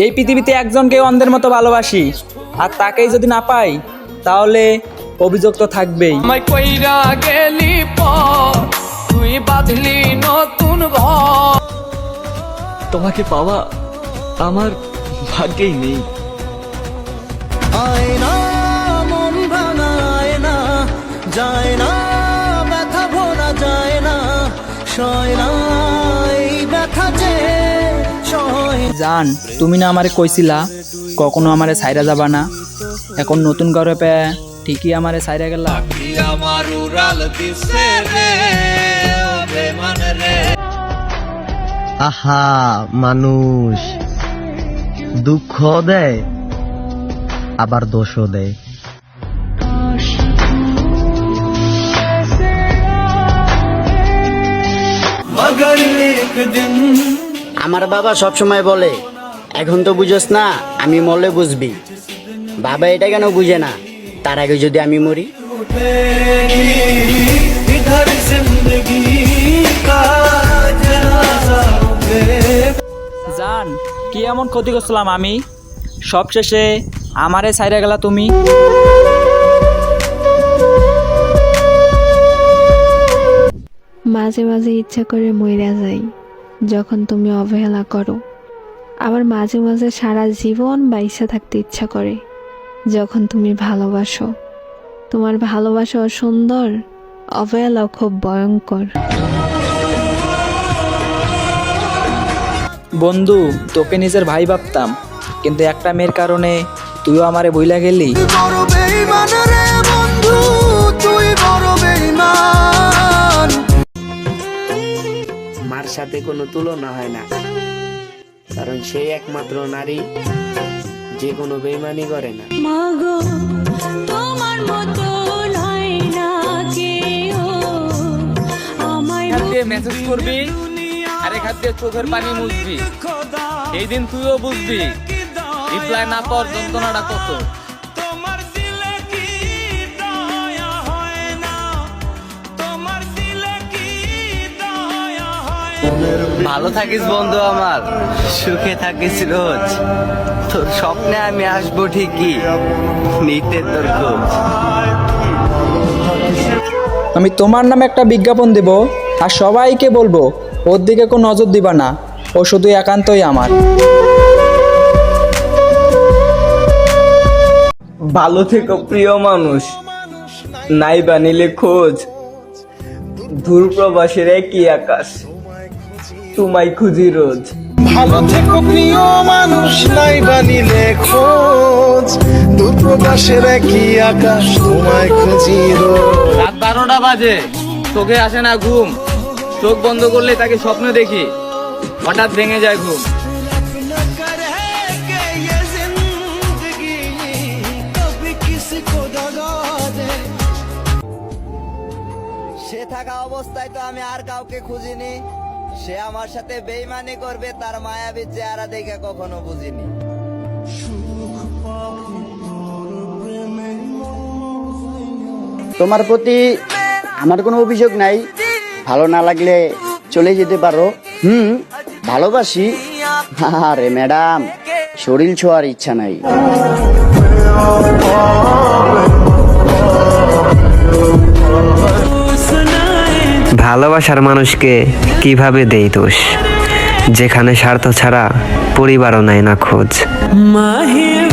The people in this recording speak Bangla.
এই পৃথিবীতে একজনকে অন্ধের মতো ভালোবাসি, আর তাকেই যদি না পাই তাহলে অভিযোগ তো থাকবেই। আমায় কইরা গেলি পর তুই বাঁধলি নতুন ঘর। তোমাকে পাওয়া আমার ভাগ্যেই নেই। আয়না মন ভাঙায় না, যায় না ব্যথা ভোলা যায় না, সয় না এই ব্যথা যে সয়। জান, তুমি না আমারে কইছিলা কখনো আমারে ছাইরা যাবা না, এখন নতুন ঘরে পেয়ে ঠিকই আমারে ছাইরা গেলা। আমার উড়াল দিছে রে বেমান রে। আহা, মানুষ দুঃখ দেয় আবার দোষও দেয়। মগর একদিন আমার বাবা সবসময় বলে, এখন তো বুঝোস না, আমি মরলে বুঝবি। বাবা এটা কেন বুঝে না, তার আগে যদি আমি মরি। इधर जिंदगी का जनाजा उठे। জান, কি এমন ক্ষতি করছিলাম আমি, সবশেষে আমারে ছাইরা গেলা তুমি। মাঝে মাঝে ইচ্ছা করে মইরা যাই যখন তুমি অবহেলা করো, আবার মাঝে মাঝে সারা জীবন বাইসা থাকতে ইচ্ছা করে যখন তুমি ভালোবাসো। তোমার ভালোবাসা সুন্দর, অবহেলা খুব ভয়ঙ্কর। বন্ধু, তোকে নিজের ভাই ভাবতাম, কিন্তু একটা মেয়ের কারণে তুইও আমারে বইলা গেলি। বড় বেঈমান রে বন্ধু, তুই বড় বেঈমান। মার সাথে কোনো তুলনা হয় না, কারণ সেই একমাত্র নারী যে কোনো বেইমানি করে না। মাগো তোমার মতো নাই না কেউ আমায় হাত দিয়ে মেসেজ করবি আর এক হাত দিয়ে চোখের পানি মুছবি, এই দিন তুইও বুঝবি রিপ্লাই না পাওয়ার যন্ত্রণাটা কত। তোমার দিলে কি দয়া হয় না, তোমার দিলে কি দয়া হয় না। ভালো থাকিস বন্ধু আমার, সুখে থাকিস রোজ। তোর স্বপ্নে আমি আসবো ঠিকই, নিতে তোর খোঁজ। আমি তোমার নামে একটা বিজ্ঞাপন দেব, আর সবাইকে বলবো ওর দিকে কোনো নজর দিবা না, ও শুধু একান্তই আমার। ভালো থেকো প্রিয় মানুষ, নাই বানিলে খোঁজ। দূর প্রবাসের একই আকাশ, তোমায় খুঁজি রোজ। ভালো থেকো প্রিয় মানুষ, নাই বানিলে খোঁজ। দূর প্রবাসের একই আকাশ, তোমায় খুঁজি রোজ। রাত 12টা বাজে, চোখে আসে না ঘুম, চোখ বন্ধ করলে তাকে স্বপ্ন দেখি, হঠাৎ ভেঙে যায় ঘুম। সে থাকা অবস্থায় তো আমি আর কাউকে খুঁজিনি, সে আমার সাথে বেইমানি করবে তার মায়াবী চেহারা দেখে কখনো বুঝিনি। তোমার প্রতি আমার কোনো অভিযোগ নাই, ভালো না লাগলে চলে যেতে পারো। ভালোবাসি, আরে ম্যাডাম, শরীর ছোঁয়ার ইচ্ছা নাই। ভালোবাসার মানুষকে কিভাবে দেই দোষ, যেখানে স্বার্থ ছাড়া পরিবারও নেয় না খোঁজ। মাহির